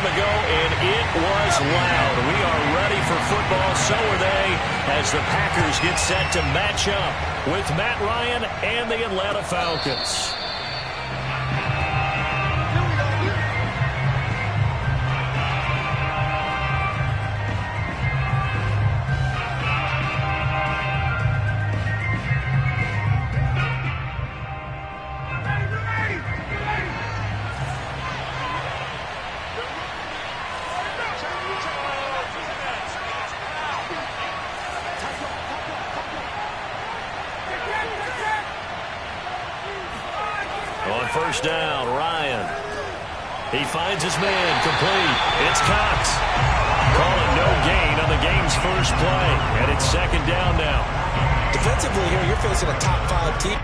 halftime ago, and it was loud. We are ready for football. So are they, as the Packers get set to match up with Matt Ryan and the Atlanta Falcons. First down, Ryan. He finds his man, complete. It's Cox. Call it no gain on the game's first play, and it's second down now. Defensively here, you're facing a top 5 team.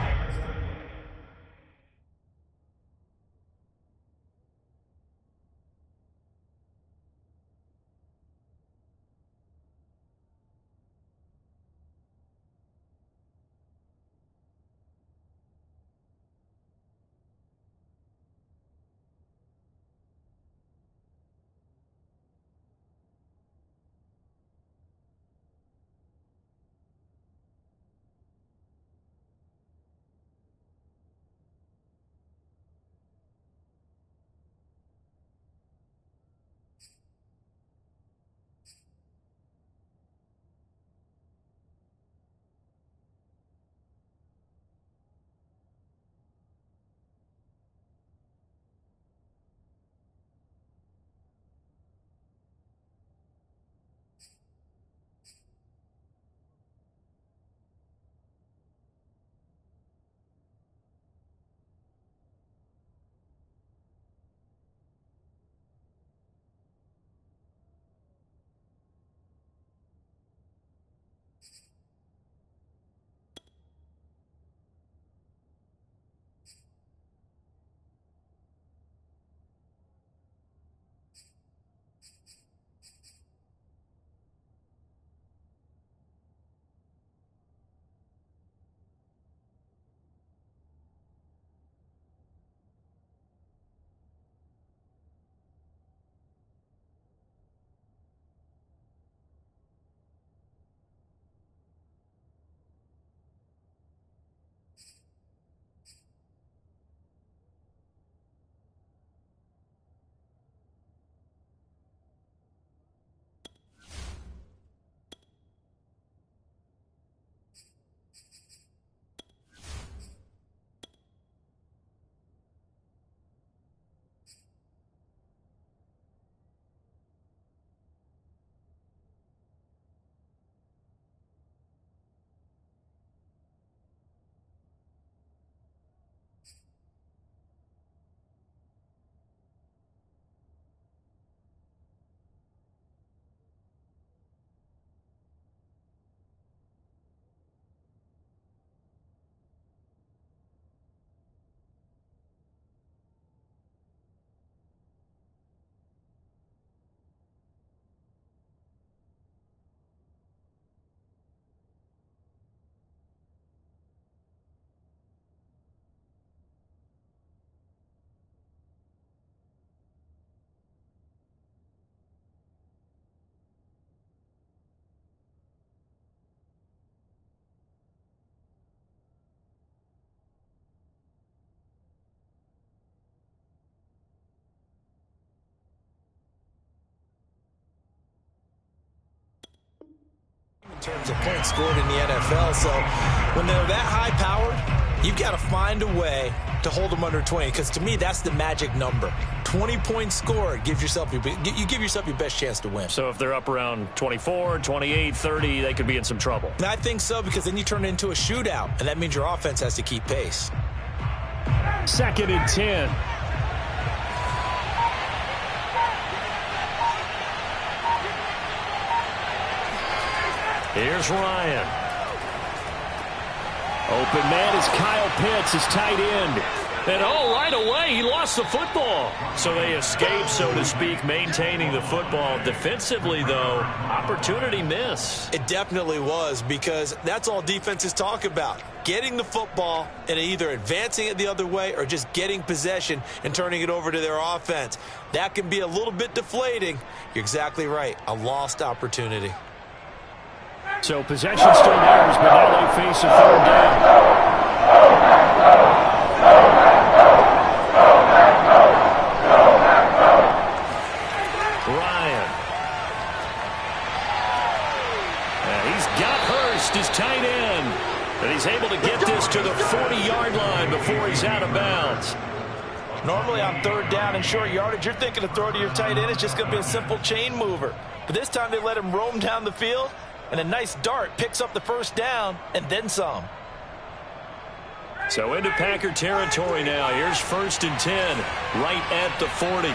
In terms of points scored in the NFL, so when they're that high-powered, you've got to find a way to hold them under 20, because to me, that's the magic number. 20 points scored, you give yourself your best chance to win. So if they're up around 24, 28, 30, they could be in some trouble. And I think so, because then you turn it into a shootout, and that means your offense has to keep pace. 2nd and 10. Here's Ryan. Open man is Kyle Pitts, his tight end. And oh, right away, he lost the football. So they escape, so to speak, maintaining the football. Defensively, though, opportunity miss. It definitely was, because that's all defenses talk about. Getting the football and either advancing it the other way or just getting possession and turning it over to their offense. That can be a little bit deflating. You're exactly right. A lost opportunity. So possession still theirs, but now they face a third down. His tight end, and he's able to get this to the 40-yard line before he's out of bounds. Normally on third down and short yardage, you're thinking to throw to your tight end. It's just going to be a simple chain mover. But this time they let him roam down the field, and a nice dart picks up the first down and then some. So into Packer territory now. Here's 1st and 10, right at the 40.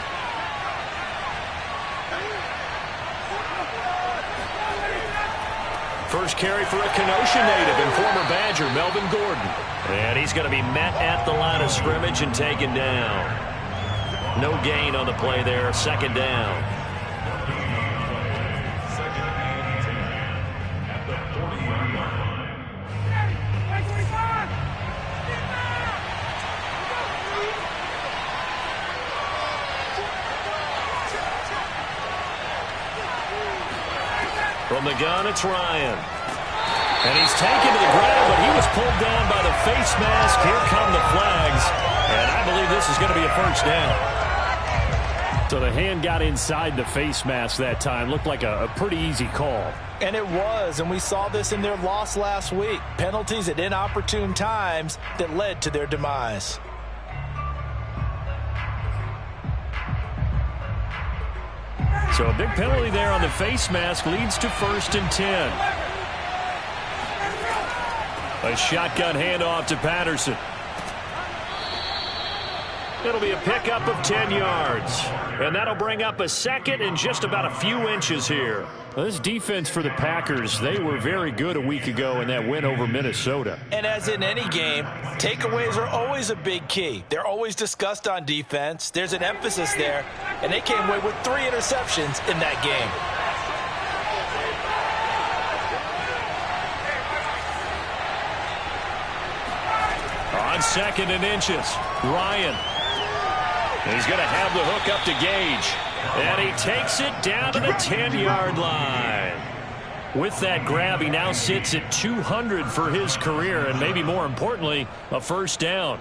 First carry for a Kenosha native and former Badger, Melvin Gordon. And he's going to be met at the line of scrimmage and taken down. No gain on the play there, 2nd down. From the gun, it's Ryan. And he's taken to the ground, but he was pulled down by the face mask. Here come the flags. And I believe this is going to be a first down. So the hand got inside the face mask that time. Looked like a pretty easy call. And it was, and we saw this in their loss last week. Penalties at inopportune times that led to their demise. So a big penalty there on the face mask leads to 1st and 10. A shotgun handoff to Patterson. It'll be a pickup of 10 yards. And that'll bring up a 2nd and just about a few inches here. Well, this defense for the Packers, they were very good a week ago in that win over Minnesota. And as in any game, takeaways are always a big key. They're always discussed on defense. There's an emphasis there, and they came away with 3 interceptions in that game. On 2nd and inches, Ryan. He's going to have the hook up to Gage. And he takes it down to the 10-yard line. With that grab, he now sits at 200 for his career, and maybe more importantly, a first down.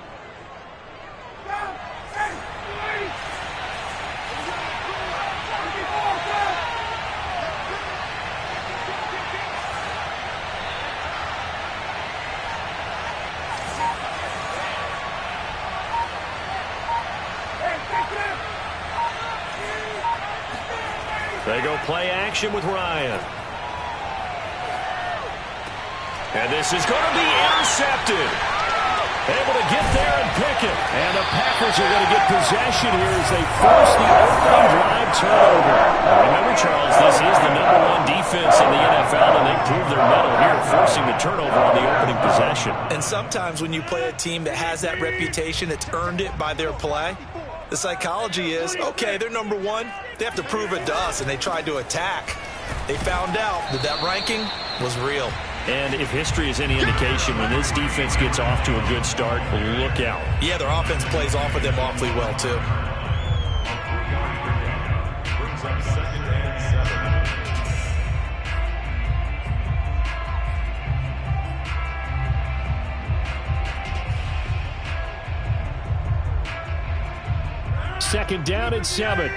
They go play action with Ryan. And this is going to be intercepted. Able to get there and pick it. And the Packers are going to get possession here as they force the opening drive turnover. Now remember, Charles, this is the #1 defense in the NFL, and they prove their mettle here, forcing the turnover on the opening possession. And sometimes when you play a team that has that reputation, that's earned it by their play, the psychology is, okay, they're #1. They have to prove it to us, and they tried to attack. They found out that that ranking was real. And if history is any indication, when this defense gets off to a good start, look out. Yeah, their offense plays off of them awfully well, too. Brings up 2nd and 7. 2nd down and 7.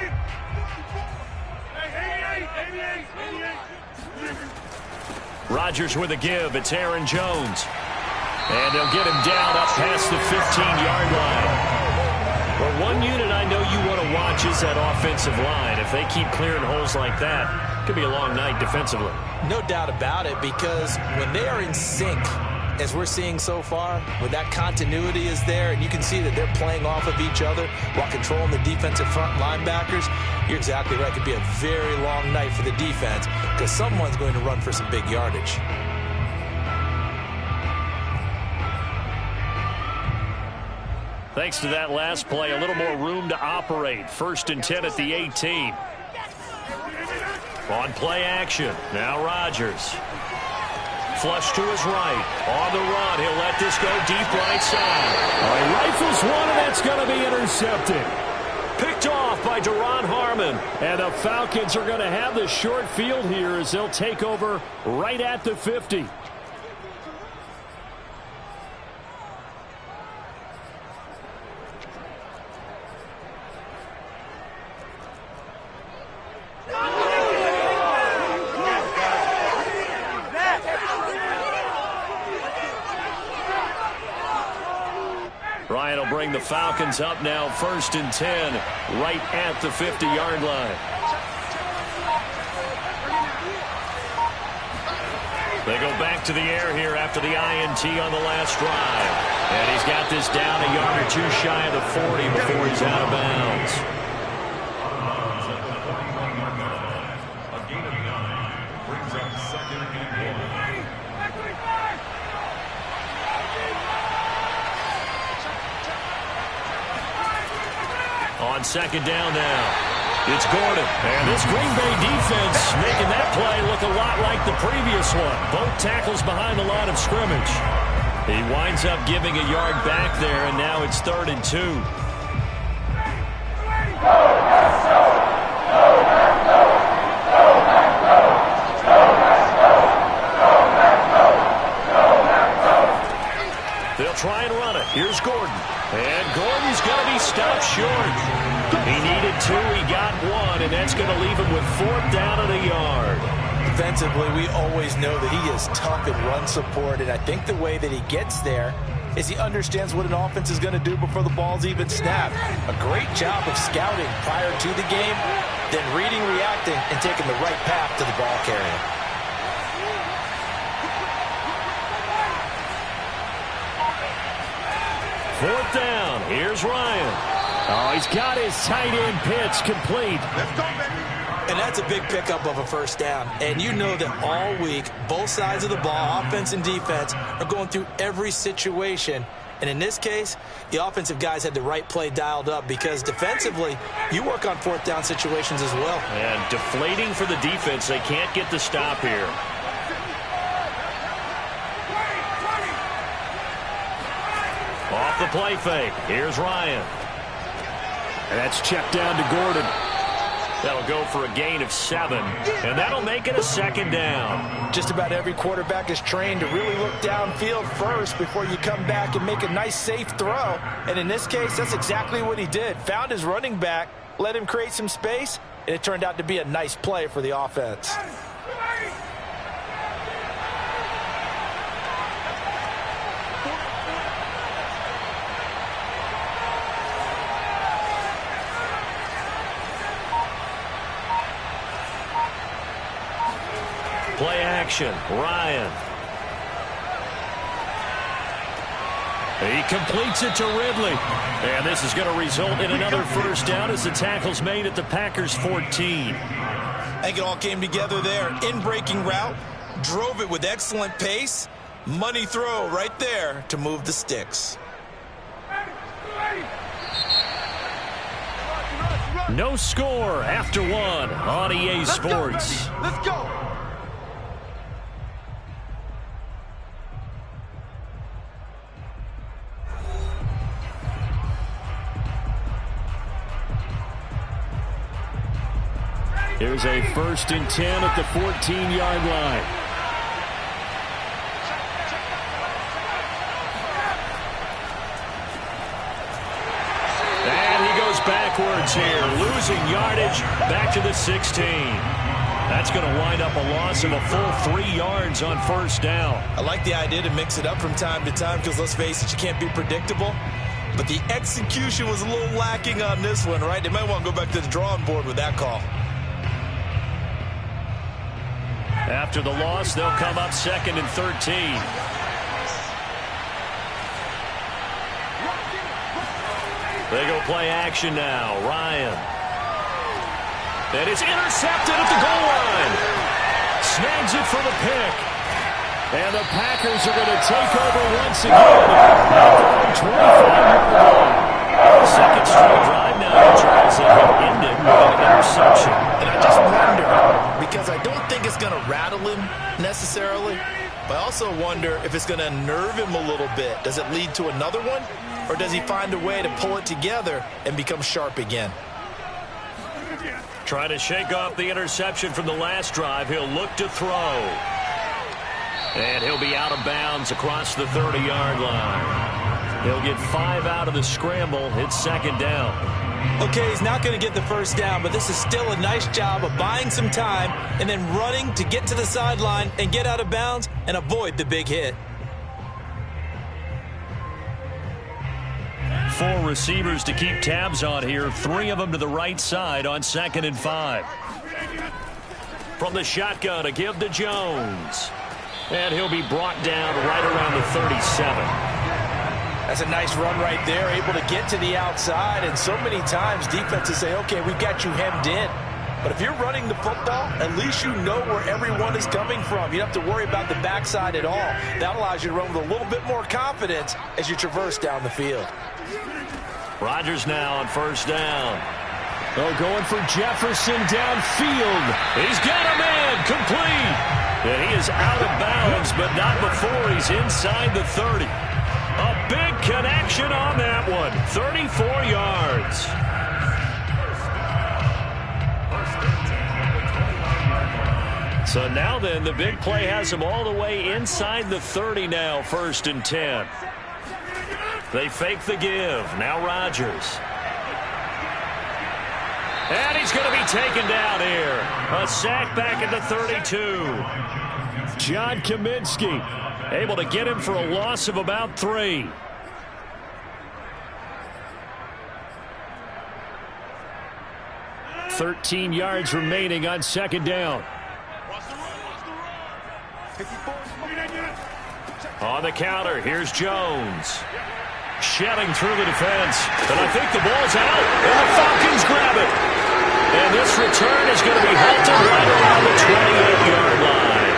Rodgers with a give. It's Aaron Jones. And they'll get him down up past the 15-yard line. Well, one unit I know you want to watch is that offensive line. If they keep clearing holes like that, it could be a long night defensively. No doubt about it, because when they are in sync, as we're seeing so far, when that continuity is there, and you can see that they're playing off of each other while controlling the defensive front linebackers, you're exactly right. It could be a very long night for the defense because someone's going to run for some big yardage. Thanks to that last play, a little more room to operate. 1st and 10 at the 18. On play action, now Rodgers. Flush to his right. On the run, he'll let this go deep right side. He rifles one, and that's going to be intercepted. Picked off by Duron Harmon. And the Falcons are going to have the short field here as they'll take over right at the 50. Ryan will bring the Falcons up now 1st and 10 right at the 50-yard line. They go back to the air here after the INT on the last drive. And he's got this down a yard or two shy of the 40 before he's out of bounds. On 2nd down now, it's Gordon. And this Green Bay defense making that play look a lot like the previous one. Both tackles behind the line of scrimmage. He winds up giving a yard back there, and now it's 3rd and 2. They'll try and run it. Here's Gordon. And Gordon's going to be stopped short. He needed 2, he got 1, and that's going to leave him with 4th down and a yard. Defensively, we always know that he is tough in run support, and I think the way that he gets there is he understands what an offense is going to do before the ball's even snapped. A great job of scouting prior to the game, then reading, reacting, and taking the right path to the ball carrier. Fourth down. Here's Ryan. Oh, he's got his tight end pitch complete. Let's go, baby. And that's a big pickup of a 1st down. And you know that all week, both sides of the ball, offense and defense, are going through every situation. And in this case, the offensive guys had the right play dialed up because defensively, you work on 4th down situations as well. And deflating for the defense. They can't get the stop here. Off the play fake. Here's Ryan. And that's checked down to Gordon. That'll go for a gain of 7. And that'll make it a 2nd down. Just about every quarterback is trained to really look downfield first before you come back and make a nice, safe throw. And in this case, that's exactly what he did. Found his running back, let him create some space, and it turned out to be a nice play for the offense. Play action. Ryan. He completes it to Ridley. And this is going to result in another 1st down as the tackle's made at the Packers' 14. I think it all came together there. In-breaking route. Drove it with excellent pace. Money throw right there to move the sticks. No score after 1 on EA Sports. Let's go. Here's a 1st and 10 at the 14-yard line. And he goes backwards here, losing yardage back to the 16. That's going to wind up a loss of a full 3 yards on 1st down. I like the idea to mix it up from time to time because, let's face it, you can't be predictable. But the execution was a little lacking on this one, right? They might want to go back to the drawing board with that call. After the loss, they'll come up 2nd and 13. They go play action now. Ryan. And it's intercepted at the goal line. Snags it for the pick. And the Packers are going to take over once again at their own 25-yard line. Second straight drive now, Charles, that have ended with an interception. And I just wonder, because I don't think it's going to rattle him necessarily, but I also wonder if it's going to nerve him a little bit. Does it lead to another one? Or does he find a way to pull it together and become sharp again? Trying to shake off the interception from the last drive. He'll look to throw. And he'll be out of bounds across the 30-yard line. He'll get 5 out of the scramble. It's second down. Okay, he's not going to get the first down, but this is still a nice job of buying some time and then running to get to the sideline and get out of bounds and avoid the big hit. 4 receivers to keep tabs on here. 3 of them to the right side on 2nd and 5. From the shotgun, a give to Jones. And he'll be brought down right around the 37. That's a nice run right there, able to get to the outside. And so many times defenses say, okay, we've got you hemmed in. But if you're running the football, at least you know where everyone is coming from. You don't have to worry about the backside at all. That allows you to run with a little bit more confidence as you traverse down the field. Rodgers now on first down. Oh, going for Jefferson downfield. He's got a man complete. And he is out of bounds, but not before he's inside the 30. A big connection on that one. 34 yards. So now then, the big play has him all the way inside the 30 now, 1st and 10. They fake the give. Now Rodgers. And he's going to be taken down here. A sack back at the 32. John Kaminsky able to get him for a loss of about 3. $13 yards remaining on 2nd down. On the counter, here's Jones. Shedding through the defense. And I think the ball's out. And the Falcons grab it. And this return is going to be halted right around the 28-yard line.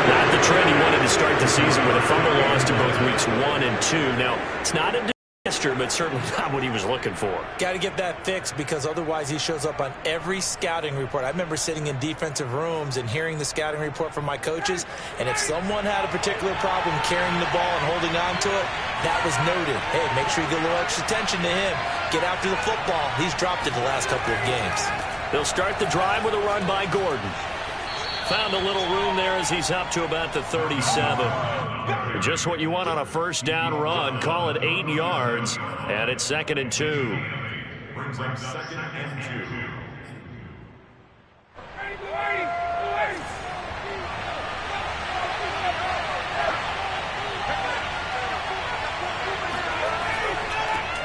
Not the trend he wanted to start the season with a fumble loss in both weeks 1 and 2. Now, it's not a disaster, but certainly not what he was looking for. Got to get that fixed because otherwise he shows up on every scouting report. I remember sitting in defensive rooms and hearing the scouting report from my coaches, and if someone had a particular problem carrying the ball and holding on to it, that was noted. Hey, make sure you get a little extra attention to him. Get after the football. He's dropped it the last couple of games. They'll start the drive with a run by Gordon. Found a little room there as he's up to about the 37. Just what you want on a first down run. Call it 8 yards, and it's 2nd and 2. Brings up 2nd and 2.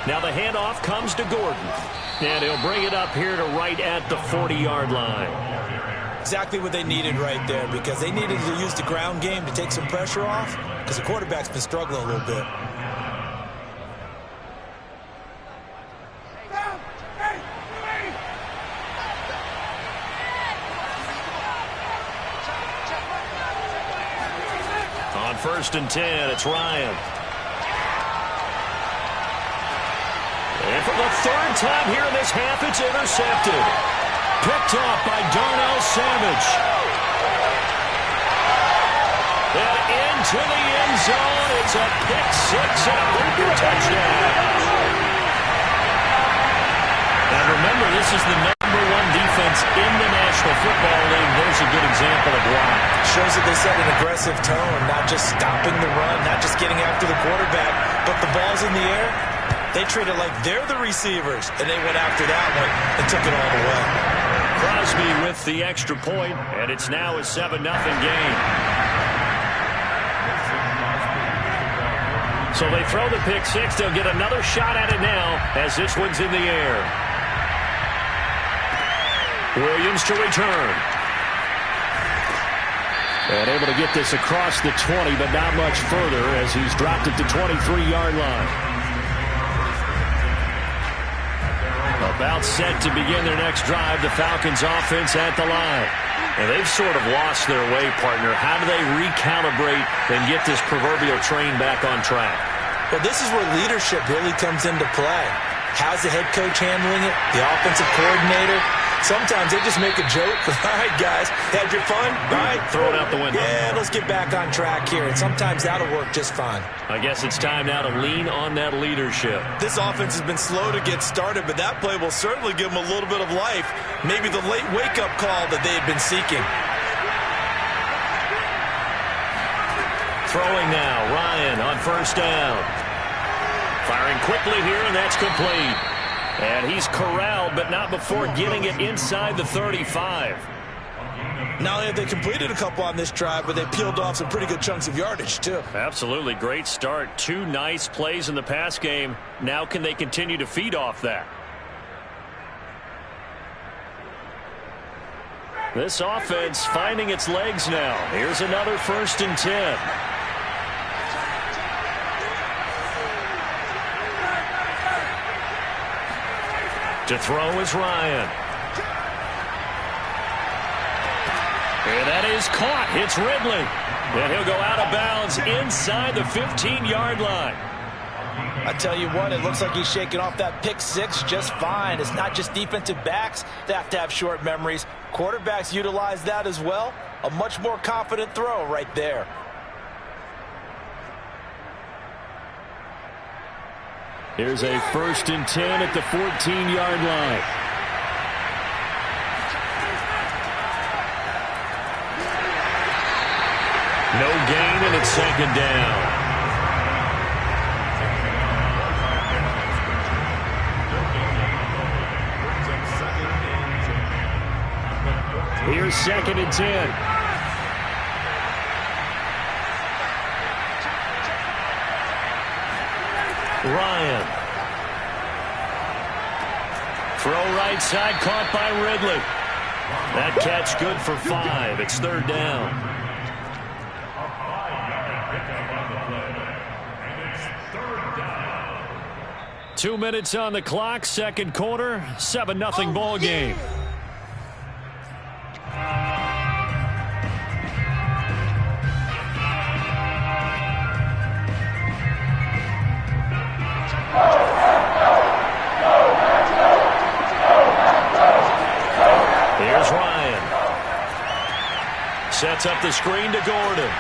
Now the handoff comes to Gordon. And he'll bring it up here to right at the 40-yard line. Exactly what they needed right there because they needed to use the ground game to take some pressure off because the quarterback's been struggling a little bit. On 1st and 10, it's Ryan. And for the 3rd time here in this half, it's intercepted. Picked off by Darnell Savage. And into the end zone. It's a pick 6 and a Booker touchdown. And remember, this is the #1 defense in the National Football League. There's a good example of why. Shows that they set an aggressive tone, not just stopping the run, not just getting after the quarterback, but the ball's in the air. They treat it like they're the receivers, and they went after that one and took it all the way. Crosby with the extra point, and it's now a 7-0 game. So they throw the pick 6. They'll get another shot at it now as this one's in the air. Williams to return. And able to get this across the 20, but not much further as he's dropped it to 23-yard line. About set to begin their next drive. The Falcons offense at the line. And they've sort of lost their way, partner. How do they recalibrate and get this proverbial train back on track? Well, this is where leadership really comes into play. How's the head coach handling it? The offensive coordinator? Sometimes they just make a joke. All right, guys, had your fun? All right, throw it out the window. Yeah, let's get back on track here. And sometimes that'll work just fine. I guess it's time now to lean on that leadership. This offense has been slow to get started, but that play will certainly give them a little bit of life. Maybe the late wake-up call that they had been seeking. Throwing now, Ryan on first down. Firing quickly here, and that's complete. And he's corralled, but not before getting it inside the 35. Not only have they completed a couple on this drive, but they peeled off some pretty good chunks of yardage, too. Absolutely. Great start. 2 nice plays in the pass game. Now can they continue to feed off that? This offense finding its legs now. Here's another 1st and 10. To throw is Ryan. And that is caught. It's Ridley. And he'll go out of bounds inside the 15-yard line. I tell you what, it looks like he's shaking off that pick six just fine. It's not just defensive backs that have to have short memories. Quarterbacks utilize that as well. A much more confident throw right there. Here's a 1st and 10 at the 14-yard line. No gain, and it's 2nd down. Here's 2nd and 10. Ryan. Throw right side, caught by Ridley. That catch good for 5. It's 3rd down. Two minutes on the clock, 2nd quarter, 7-0 ball game. Here's Ryan. Sets up the screen to Gordon.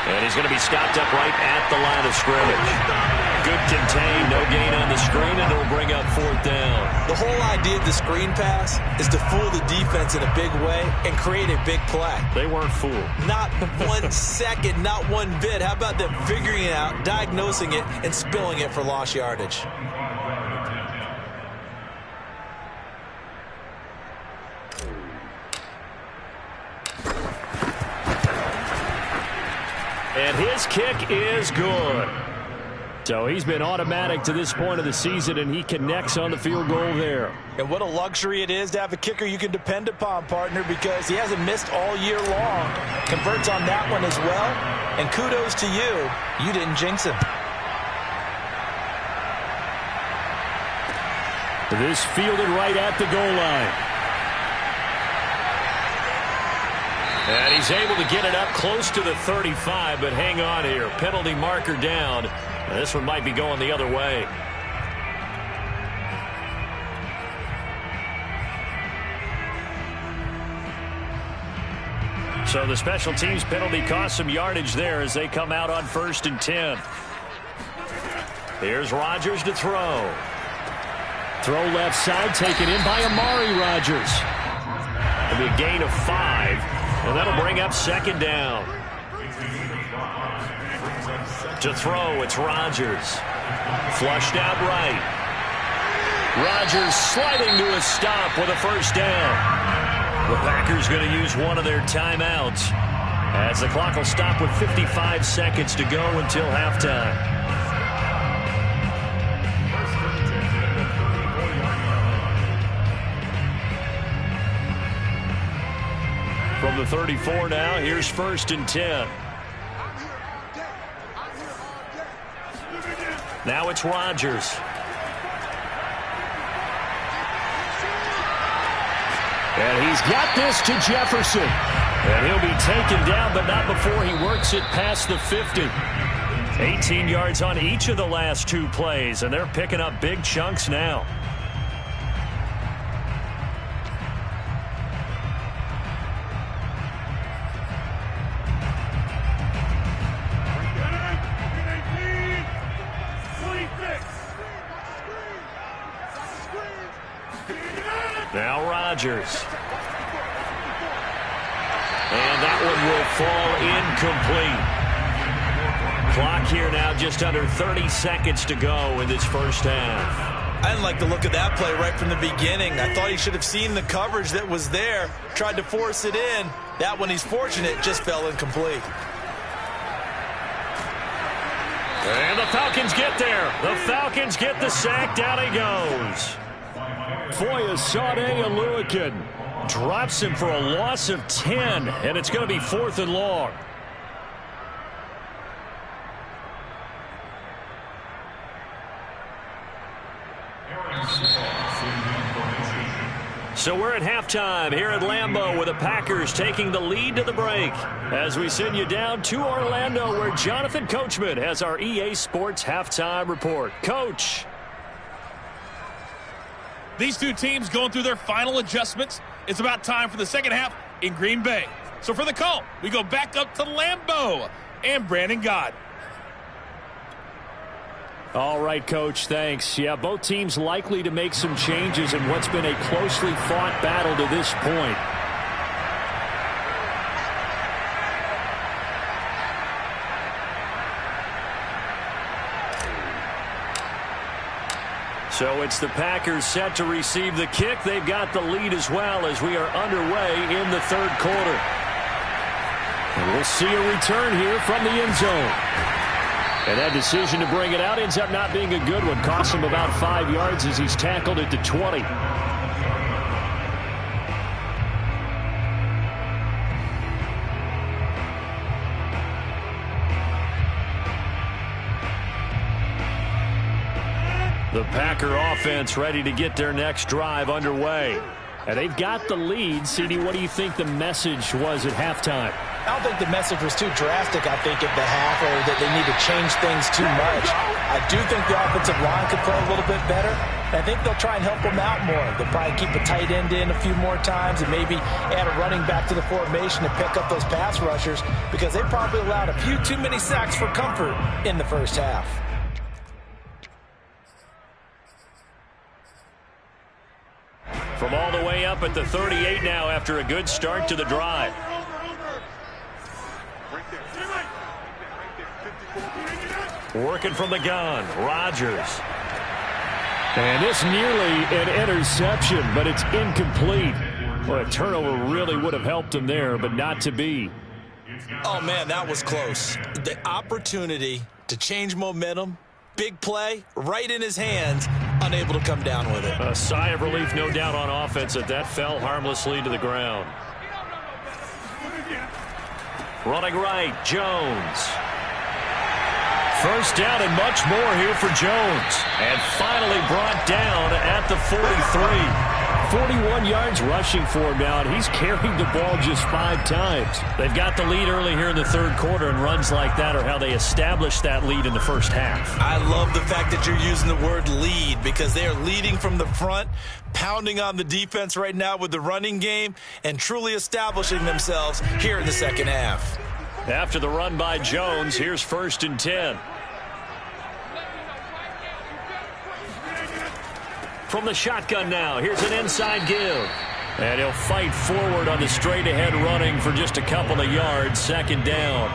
And he's going to be stopped up right at the line of scrimmage. Good contain, no gain on the screen, and it'll bring up 4th down. The whole idea of the screen pass is to fool the defense in a big way and create a big play. They weren't fooled. Not 1 second, not one bit. How about them figuring it out, diagnosing it, and spilling it for lost yardage? And his kick is good. So he's been automatic to this point of the season, and he connects on the field goal there. And what a luxury it is to have a kicker you can depend upon, partner, because he hasn't missed all year long. Converts on that one as well. And kudos to you. You didn't jinx him. This fielded right at the goal line. And he's able to get it up close to the 35, but hang on here. Penalty marker down. And this one might be going the other way. So the special teams penalty cost some yardage there as they come out on 1st and 10. Here's Rodgers to throw. Throw left side, taken in by Amari Rodgers. It'll be a gain of 5, and that'll bring up 2nd down. To throw, it's Rodgers. Flushed out right. Rodgers sliding to a stop with a 1st down. The Packers going to use one of their timeouts as the clock will stop with 55 seconds to go until halftime. From the 34 now, here's 1st and 10. Now it's Rodgers. And he's got this to Jefferson. And he'll be taken down, but not before he works it past the 50. 18 yards on each of the last 2 plays, and they're picking up big chunks now. Now Rodgers. And that one will fall incomplete. Clock here now, just under 30 seconds to go in this first half. I didn't like the look of that play right from the beginning. I thought he should have seen the coverage that was there, tried to force it in. That one, he's fortunate, just fell incomplete. And the Falcons get there. The Falcons get the sack. Down he goes. Foyesade Aluakin drops him for a loss of 10, and it's going to be 4th and long. So we're at halftime here at Lambeau with the Packers taking the lead to the break as we send you down to Orlando where Jonathan Coachman has our EA Sports halftime report. Coach. These two teams going through their final adjustments. It's about time for the second half in Green Bay. So for the call, we go back up to Lambeau and Brandon Gott. All right, Coach, thanks. Yeah, both teams likely to make some changes in what's been a closely fought battle to this point. So it's the Packers set to receive the kick. They've got the lead as well as we are underway in the third quarter. And we'll see a return here from the end zone. And that decision to bring it out ends up not being a good one. Costs him about 5 yards as he's tackled at the 20. The Packer offense ready to get their next drive underway. And they've got the lead. CD, what do you think the message was at halftime? I don't think the message was too drastic, I think, at the half, or that they need to change things too much. I do think the offensive line could play a little bit better. I think they'll try and help them out more. They'll probably keep a tight end in a few more times and maybe add a running back to the formation to pick up those pass rushers because they probably allowed a few too many sacks for comfort in the first half. From all the way up at the 38 now after a good start to the drive. Working from the gun, Rodgers. And this nearly an interception, but it's incomplete. Well, a turnover really would have helped him there, but not to be. Oh, man, that was close. The opportunity to change momentum, big play, right in his hands, unable to come down with it. A sigh of relief, no doubt, on offense that fell harmlessly to the ground. Running right, Jones. First down and much more here for Jones. And finally brought down at the 43. 41 yards rushing for him now, and he's carried the ball just 5 times. They've got the lead early here in the third quarter, and runs like that are how they established that lead in the first half. I love the fact that you're using the word lead because they are leading from the front, pounding on the defense right now with the running game, and truly establishing themselves here in the second half. After the run by Jones, here's 1st and 10. From the shotgun now, here's an inside give. And he'll fight forward on the straight-ahead running for just a couple of yards, 2nd down.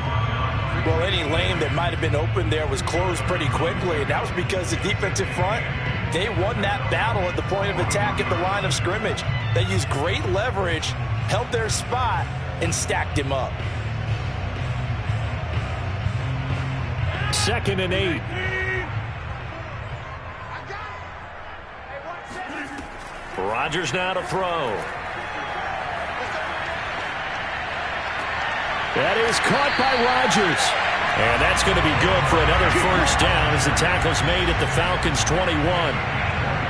Well, any lane that might have been open there was closed pretty quickly, and that was because the defensive front, they won that battle at the point of attack at the line of scrimmage. They used great leverage, held their spot, and stacked him up. 2nd and 8. Rodgers now to throw. That is caught by Rodgers. And that's going to be good for another first down as the tackle's made at the Falcons' 21.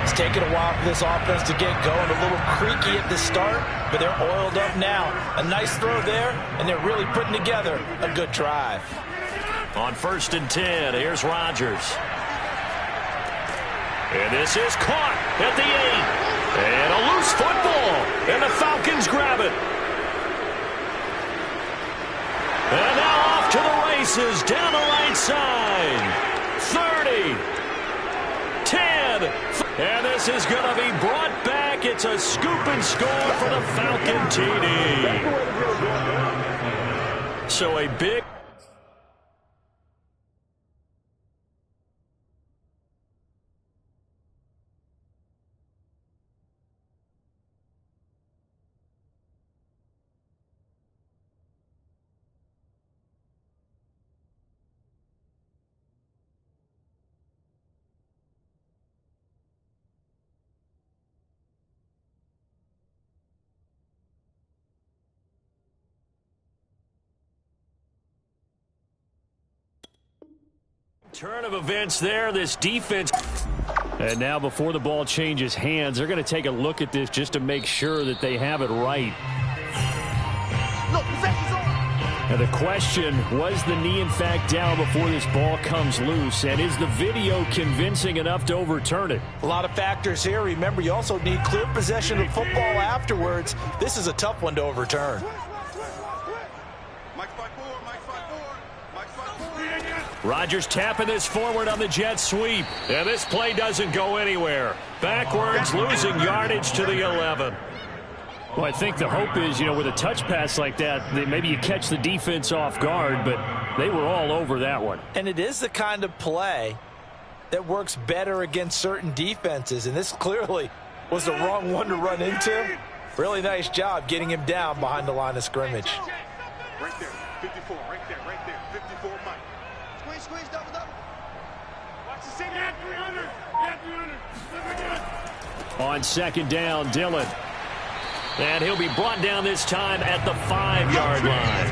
It's taken a while for this offense to get going. A little creaky at the start, but they're oiled up now. A nice throw there, and they're really putting together a good drive. On 1st and 10, here's Rodgers. And this is caught at the 8. And a loose football. And the Falcons grab it. And now off to the races down the right side. 30. 10. And this is going to be brought back. It's a scoop and score for the Falcon TD. So a big... turn of events there. This defense. And now before the ball changes hands, they're going to take a look at this just to make sure that they have it right. Now the question, was the knee in fact down before this ball comes loose? And is the video convincing enough to overturn it? A lot of factors here. Remember, you also need clear possession of football afterwards. This is a tough one to overturn. Rodgers tapping this forward on the jet sweep. And this play doesn't go anywhere. Backwards, losing yardage to the 11. Well, I think the hope is, with a touch pass like that, maybe you catch the defense off guard, but they were all over that one. And it is the kind of play that works better against certain defenses, and this clearly was the wrong one to run into. Really nice job getting him down behind the line of scrimmage. Right there, 54, right there, 54, Mike. Squeeze, double. Watch the second. Yeah, 300. On 2nd down, Dillon. And he'll be brought down this time at the 5-yard line.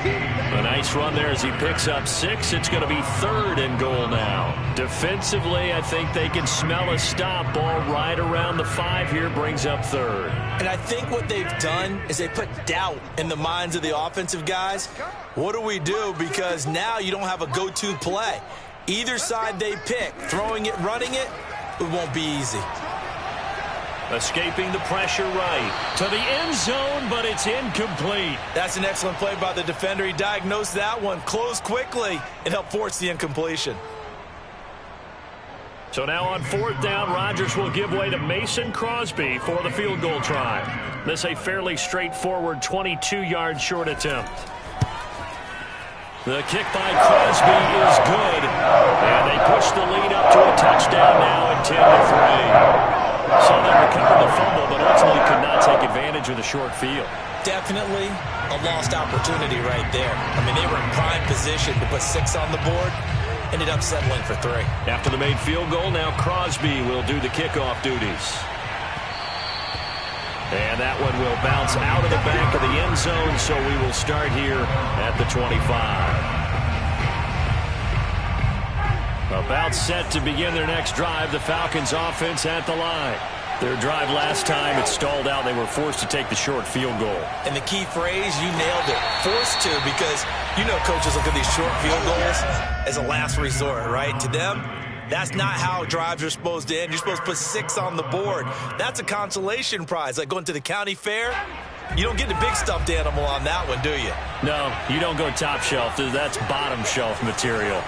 A nice run there as he picks up 6. It's going to be 3rd and goal now. Defensively, I think they can smell a stop. Ball right around the 5 here, brings up 3rd. And I think what they've done is they put doubt in the minds of the offensive guys. What do we do? Because now you don't have a go-to play. Either side they pick, throwing it, running it, it won't be easy. Escaping the pressure right to the end zone, but it's incomplete. That's an excellent play by the defender. He diagnosed that one, closed quickly, and helped force the incompletion. So now on 4th down, Rodgers will give way to Mason Crosby for the field goal try. This a fairly straightforward 22-yard short attempt. The kick by Crosby is good, and they push the lead up to a touchdown now at 10-3. So they recovered the fumble, but ultimately could not take advantage of the short field. Definitely a lost opportunity right there. I mean, they were in prime position to put 6 on the board. Ended up settling for 3. After the made field goal, now Crosby will do the kickoff duties. And that one will bounce out of the back of the end zone, so we will start here at the 25. About set to begin their next drive, the Falcons offense at the line. Their drive last time, it stalled out. They were forced to take the short field goal. And the key phrase, you nailed it, forced to, because coaches look at these short field goals as a last resort, right? To them, that's not how drives are supposed to end. You're supposed to put 6 on the board. That's a consolation prize, like going to the county fair. You don't get the big stuffed animal on that one, do you? No, you don't go top shelf. That's bottom shelf material.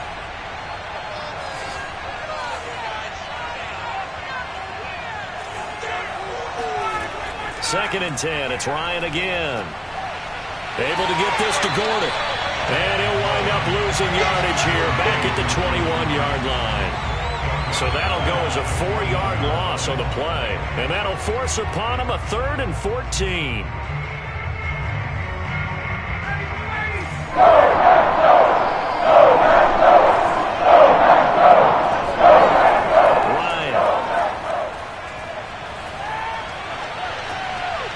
2nd and 10. It's Ryan again. Able to get this to Gordon. And he'll wind up losing yardage here back at the 21-yard line. So that'll go as a 4-yard loss on the play. And that'll force upon him a 3rd and 14.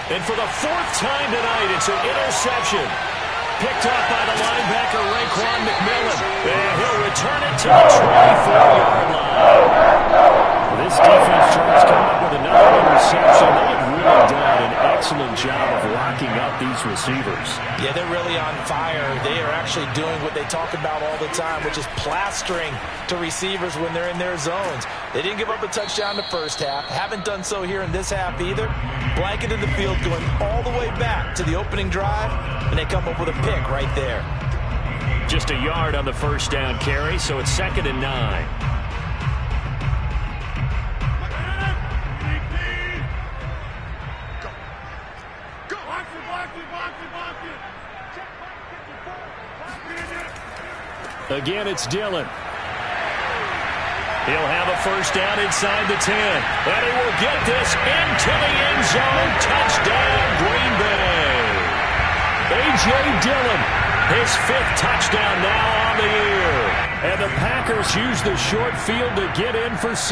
And for the 4th time tonight, it's an interception. Picked up by the linebacker, Raekwon McMillan. And he'll return it to the 24-yard line. This defense tries to come up with another interception. They have really done an excellent job of locking up these receivers. Yeah, they're really on fire. They are actually doing what they talk about all the time, which is plastering to receivers when they're in their zones. They didn't give up a touchdown the first half. Haven't done so here in this half either. Blanketed the field going all the way back to the opening drive, and they come up with a pick right there. Just a yard on the first down carry, so it's 2nd and 9. Again, it's Dillon. He'll have a first down inside the 10. And he will get this into the end zone. Touchdown, Green Bay. A.J. Dillon, his 5th touchdown now on the year. And the Packers use the short field to get in for 6.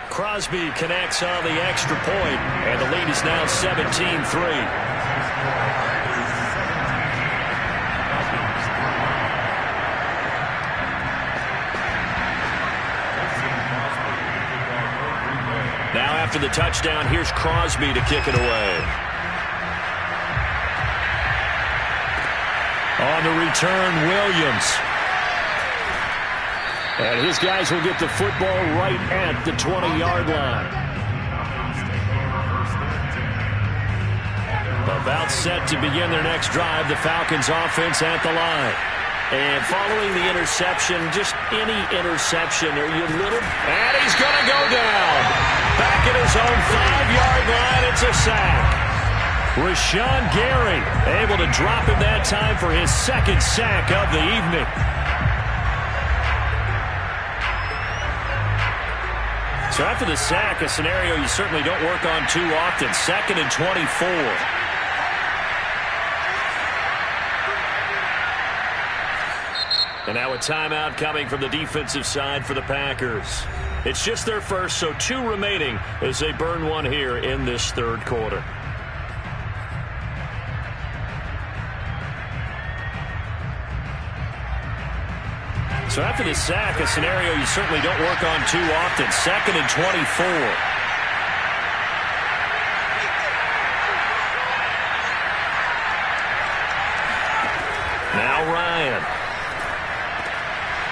Crosby connects on the extra point, and the lead is now 17-3. Now after the touchdown, here's Crosby to kick it away. On the return, Williams. And his guys will get the football right at the 20-yard line. About set to begin their next drive, the Falcons offense at the line. And following the interception, just any interception, are you little? And he's going to go down. Back at his own 5-yard line, it's a sack. Rashawn Gary able to drop him that time for his 2nd sack of the evening. So after the sack, a scenario you certainly don't work on too often. 2nd and 24. And now a timeout coming from the defensive side for the Packers. It's just their first, so 2 remaining as they burn one here in this 3rd quarter. So after the sack, a scenario you certainly don't work on too often. 2nd and 24. Now Ryan.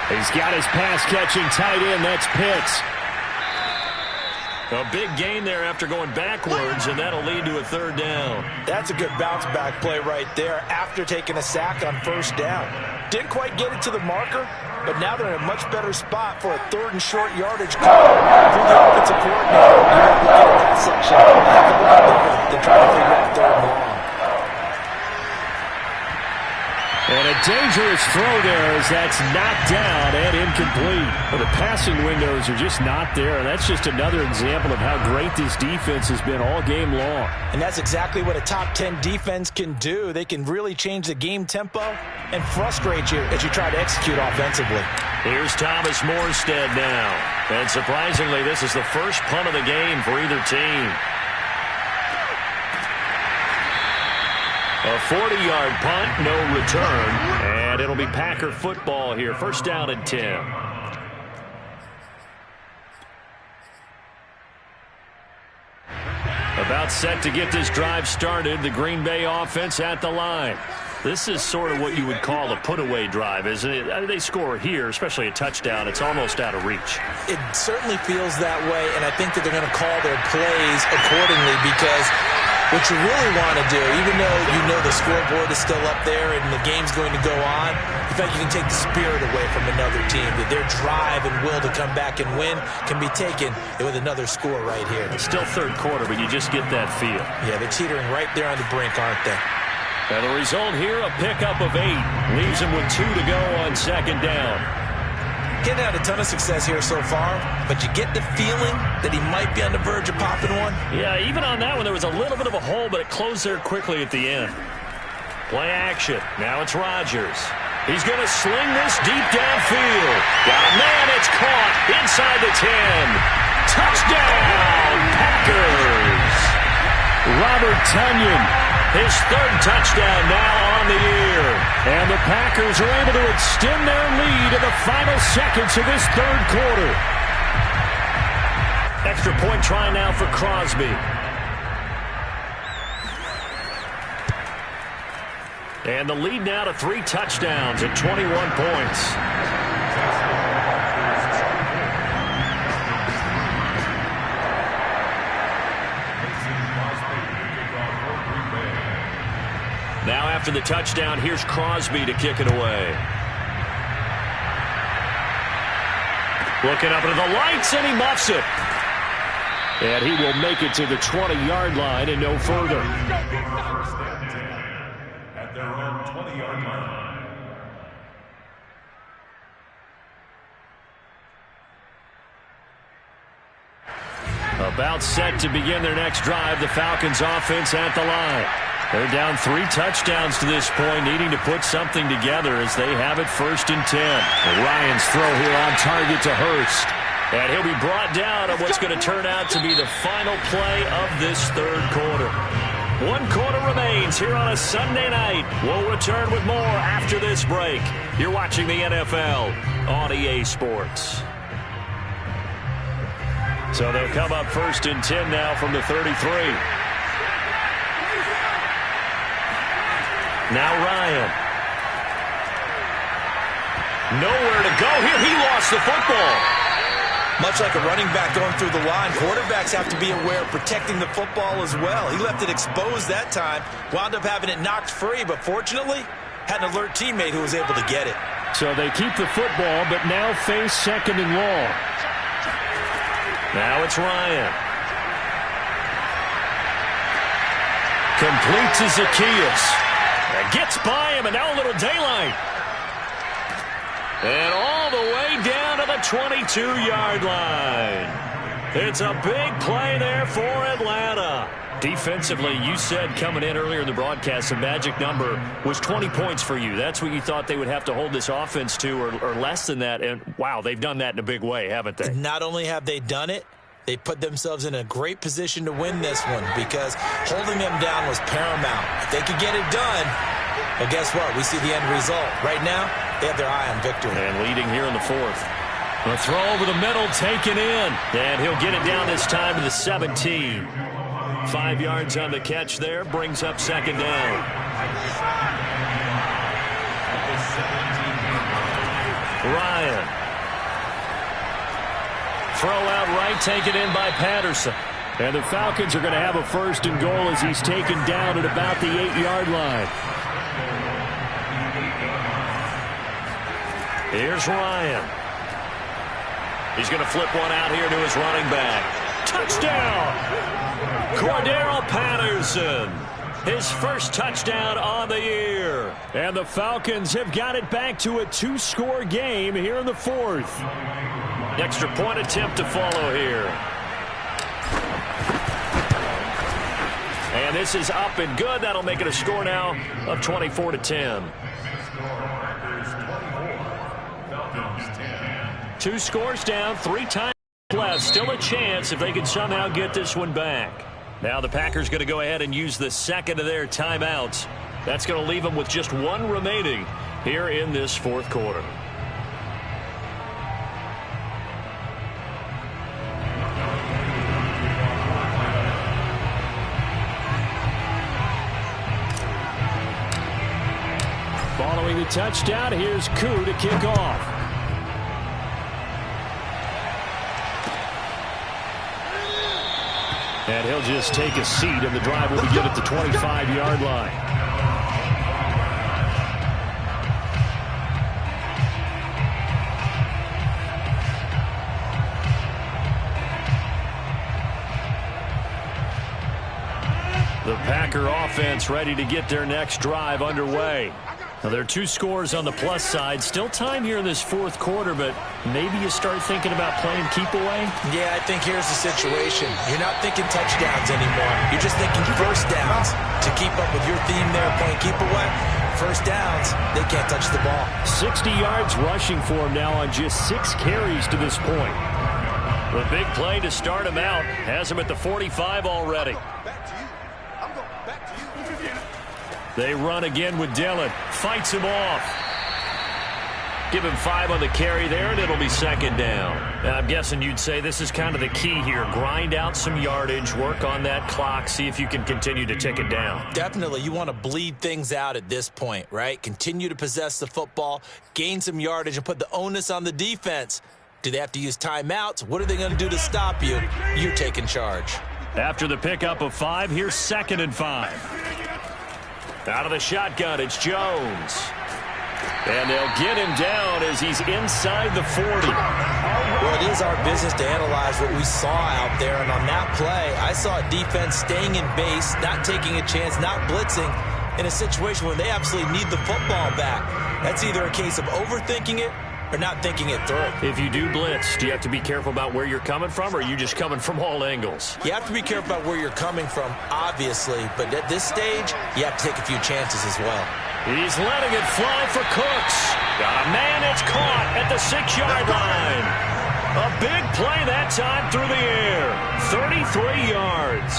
He's got his pass-catching tight end. That's Pitts. A big gain there after going backwards, and that'll lead to a 3rd down. That's a good bounce-back play right there after taking a sack on 1st down. Didn't quite get it to the marker, but now they're in a much better spot for a 3rd and short yardage call. Through the offensive coordinator, you have to get in that section. They're trying to figure out 3rd and long. And a dangerous throw there as that's knocked down and incomplete. Well, the passing windows are just not there. And that's just another example of how great this defense has been all game long. And that's exactly what a top 10 defense can do. They can really change the game tempo and frustrate you as you try to execute offensively. Here's Thomas Morstead now. And surprisingly, this is the first punt of the game for either team. A 40-yard punt, no return, and it'll be Packer football here. 1st down and 10. About set to get this drive started, the Green Bay offense at the line. This is sort of what you would call a put-away drive, isn't it? They score here, especially a touchdown. It's almost out of reach. It certainly feels that way, and I think that they're going to call their plays accordingly because what you really want to do, even though you know the scoreboard is still up there and the game's going to go on, in fact, you can take the spirit away from another team. That their drive and will to come back and win can be taken with another score right here. It's still 3rd quarter, but you just get that feel. Yeah, they're teetering right there on the brink, aren't they? And the result here, a pickup of 8. Leaves him with 2 to go on 2nd down. Getting had a ton of success here so far, but you get the feeling that he might be on the verge of popping one. Yeah, even on that one, there was a little bit of a hole, but it closed there quickly at the end. Play action. Now it's Rodgers. He's going to sling this deep downfield. Got a man, it's caught inside the 10. Touchdown, Packers. Robert Tonyan His third touchdown now on the year. And the Packers are able to extend their lead in the final seconds of this third quarter. Extra point try now for Crosby. And the lead now to 3 touchdowns at 21 points. Now after the touchdown, here's Crosby to kick it away. Looking up into the lights, and he muffs it. And he will make it to the 20-yard line and no further. At their own 20-yard line. About set to begin their next drive, the Falcons offense at the line. They're down 3 touchdowns to this point, needing to put something together as they have it 1st and 10. Ryan's throw here on target to Hurst. And he'll be brought down on what's going to turn out to be the final play of this third quarter. 1 quarter remains here on a Sunday night. We'll return with more after this break. You're watching the NFL on EA Sports. So they'll come up 1st and 10 now from the 33. Now Ryan. Nowhere to go here. He lost the football. Much like a running back going through the line, quarterbacks have to be aware of protecting the football as well. He left it exposed that time, wound up having it knocked free, but fortunately had an alert teammate who was able to get it. So they keep the football, but now face 2nd and long. Now it's Ryan. Complete to Zacchaeus. Gets by him, and now a little daylight. And all the way down to the 22-yard line. It's a big play there for Atlanta. Defensively, you said coming in earlier in the broadcast, the magic number was 20 points for you. That's what you thought they would have to hold this offense to, or less than that. And, wow, they've done that in a big way, haven't they? Not only have they done it, they put themselves in a great position to win this one because holding them down was paramount. If they could get it done, well, guess what? We see the end result. Right now, they have their eye on victory. And leading here in the 4th. A throw over the middle, taken in. And he'll get it down this time to the 17. 5 yards on the catch there, brings up 2nd down. Ryan. Throw out right, taken in by Patterson. And the Falcons are going to have a 1st and goal as he's taken down at about the 8-yard line. Here's Ryan. He's going to flip one out here to his running back. Touchdown! Cordero Patterson. His first touchdown on the year. And the Falcons have got it back to a 2-score game here in the 4th. Extra point attempt to follow here. And this is up and good. That'll make it a score now of 24-10. 2 scores down, 3 times left. Still a chance if they can somehow get this one back. Now the Packers going to go ahead and use the 2nd of their timeouts. That's going to leave them with just 1 remaining here in this 4th quarter. Following the touchdown, here's Koo to kick off. And he'll just take a seat, and the drive will begin at the 25-yard line. The Packer offense ready to get their next drive underway. Now, there are 2 scores on the plus side. Still time here in this 4th quarter, but maybe you start thinking about playing keep away? Yeah, I think here's the situation. You're not thinking touchdowns anymore. You're just thinking 1st downs. To keep up with your theme there, playing keep away, 1st downs, they can't touch the ball. 60 yards rushing for him now on just 6 carries to this point. The big play to start him out has him at the 45 already. Back to you. I'm going back to you. They run again with Dillon. Fights him off. Give him 5 on the carry there, and it'll be second down. Now, I'm guessing you'd say this is kind of the key here. Grind out some yardage, work on that clock, see if you can continue to tick it down. Definitely. You want to bleed things out at this point, right? Continue to possess the football, gain some yardage, and put the onus on the defense. Do they have to use timeouts? What are they going to do to stop you? You're taking charge. After the pickup of 5, here's 2nd and 5. Out of the shotgun, it's Jones. And they'll get him down as he's inside the 40. Well, it is our business to analyze what we saw out there. And on that play, I saw a defense staying in base, not taking a chance, not blitzing in a situation where they absolutely need the football back. That's either a case of overthinking it or not thinking it through. If you do blitz, do you have to be careful about where you're coming from, or are you just coming from all angles? You have to be careful about where you're coming from, obviously. But at this stage, you have to take a few chances as well. He's letting it fly for Cooks. Got a man, it's caught at the 6-yard line. A big play that time through the air. 33 yards.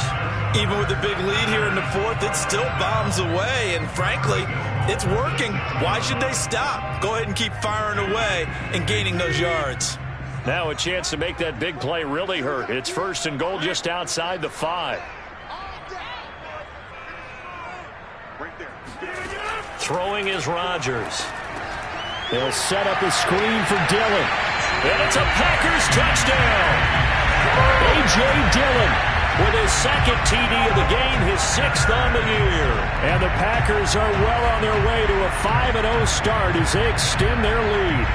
Even with the big lead here in the 4th, it still bombs away. And frankly, it's working. Why should they stop? Go ahead and keep firing away and gaining those yards. Now a chance to make that big play really hurt. It's 1st and goal just outside the 5. Throwing is Rodgers. They'll set up a screen for Dillon. And it's a Packers touchdown. A.J. Dillon with his 2nd TD of the game, his 6th on the year. And the Packers are well on their way to a 5-0 start as they extend their lead.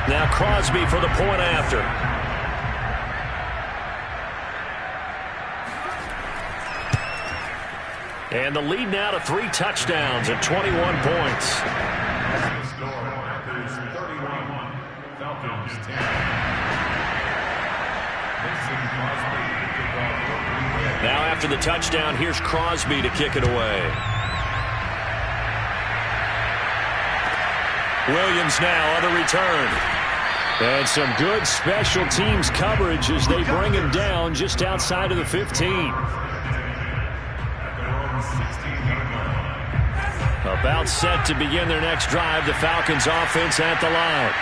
Now Crosby for the point after. And the lead now to 3 touchdowns at 21 points. Packers 31, Falcons 10. Now after the touchdown, here's Crosby to kick it away. Williams now on the return. And some good special teams coverage as they bring him down just outside of the 15. About set to begin their next drive, the Falcons offense at the line.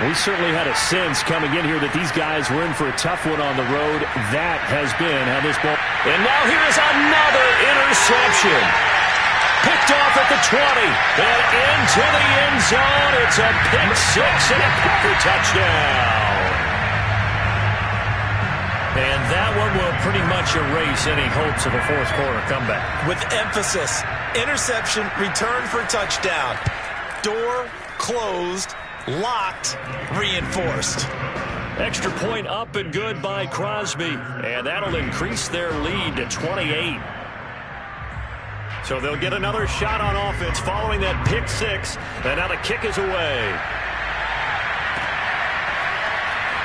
We certainly had a sense coming in here that these guys were in for a tough one on the road. That has been how this ball... And now here is another interception. Picked off at the 20 and into the end zone. It's a pick 6 and a Packer touchdown. And that one will pretty much erase any hopes of a 4th quarter comeback. With emphasis, interception, return for touchdown. Door closed, locked, reinforced. Extra point up and good by Crosby. And that'll increase their lead to 28. So they'll get another shot on offense following that pick 6. And now the kick is away.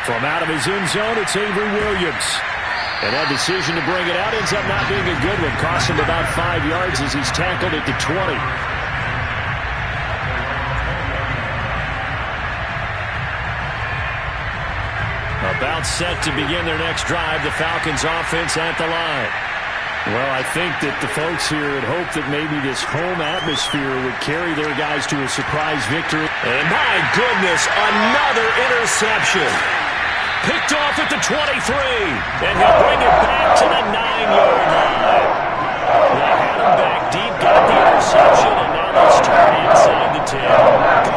From out of his end zone, it's Avery Williams. And that decision to bring it out ends up not being a good one. Cost him about 5 yards as he's tackled at the 20. About set to begin their next drive, the Falcons offense at the line. Well, I think that the folks here had hoped that maybe this home atmosphere would carry their guys to a surprise victory. And my goodness, another interception. Picked off at the 23, and he'll bring it back to the 9-yard line. They had him back deep, got the interception, and now they start inside the 10.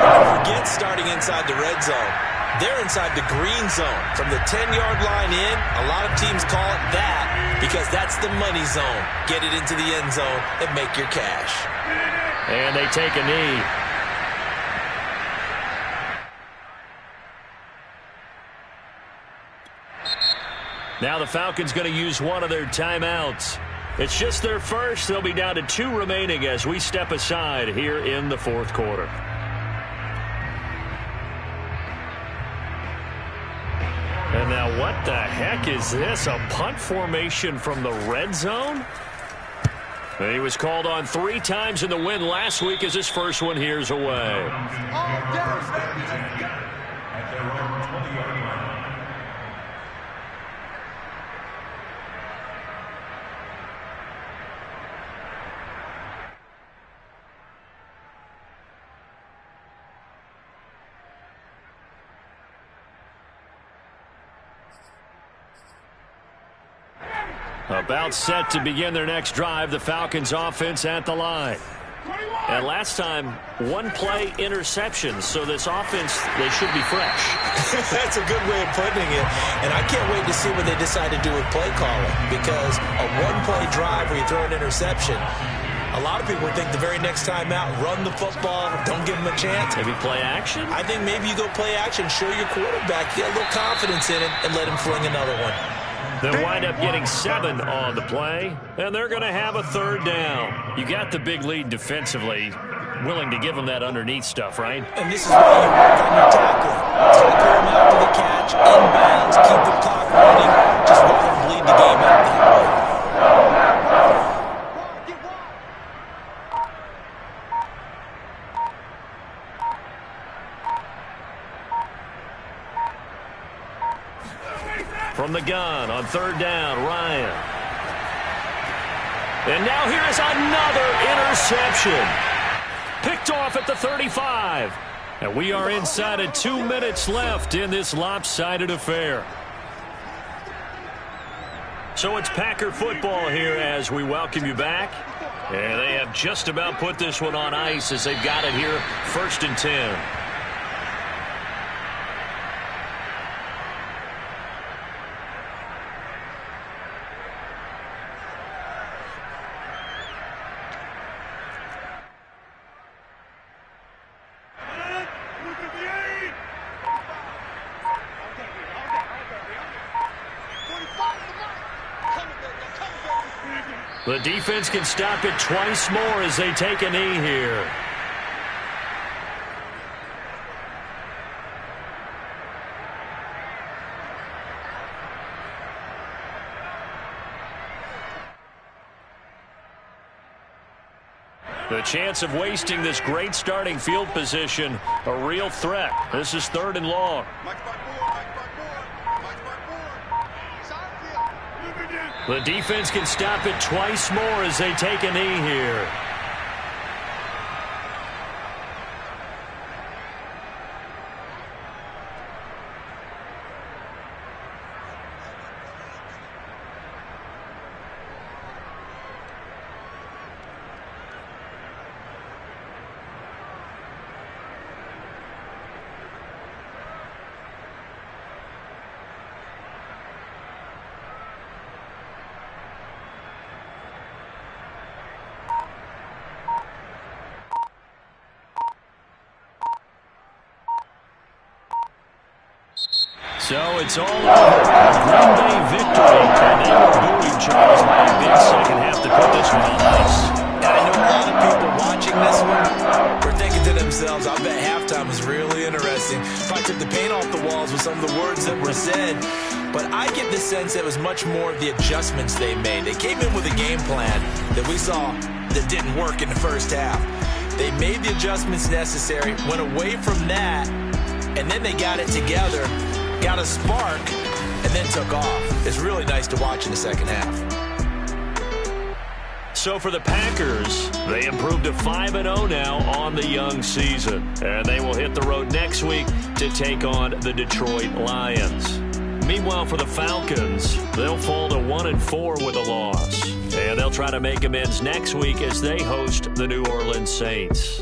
Don't forget starting inside the red zone. They're inside the green zone. From the 10-yard line in, a lot of teams call it that because that's the money zone. Get it into the end zone and make your cash. And they take a knee. Now the Falcons going to use one of their timeouts. It's just their first. They'll be down to 2 remaining as we step aside here in the 4th quarter. And now what the heck is this? A punt formation from the red zone? And he was called on 3 times in the win last week as his first one here's away. About set to begin their next drive, the Falcons offense at the line. And last time, one-play interceptions, so this offense, they should be fresh. That's a good way of putting it. And I can't wait to see what they decide to do with play calling, because a one-play drive where you throw an interception, a lot of people would think the very next time out, run the football, don't give them a chance. Maybe play action? I think maybe you go play action, show your quarterback, get a little confidence in it, and let him fling another one. They'll wind up getting 7 on the play, and they're going to have a third down. You got the big lead defensively, willing to give them that underneath stuff, right? And this is why you work on your tackling. Tackle them after the catch, inbounds, keep the clock running, just let them bleed the game out that way. From the gun on third down, Ryan. And now here is another interception. Picked off at the 35. And we are inside of 2 minutes left in this lopsided affair. So it's Packer football here as we welcome you back. And they have just about put this one on ice as they've got it here, 1st and 10. The defense can stop it twice more as they take a knee here. The chance of wasting this great starting field position, a real threat. This is 3rd and long. The defense can stop it twice more as they take a knee here. So it's all over. Green Bay victory. And they were booing Charles by a big second half to put this one on ice. And I know a lot of people watching this one were thinking to themselves, I bet halftime was really interesting. Probably took the paint off the walls with some of the words that were said. But I get the sense that it was much more of the adjustments they made. They came in with a game plan that we saw that didn't work in the first half. They made the adjustments necessary, went away from that, and then they got it together, got a spark, and then took off. It's really nice to watch in the second half. So for the Packers, they improved to 5-0 now on the young season. And they will hit the road next week to take on the Detroit Lions. Meanwhile, for the Falcons, they'll fall to 1-4 with a loss. And they'll try to make amends next week as they host the New Orleans Saints.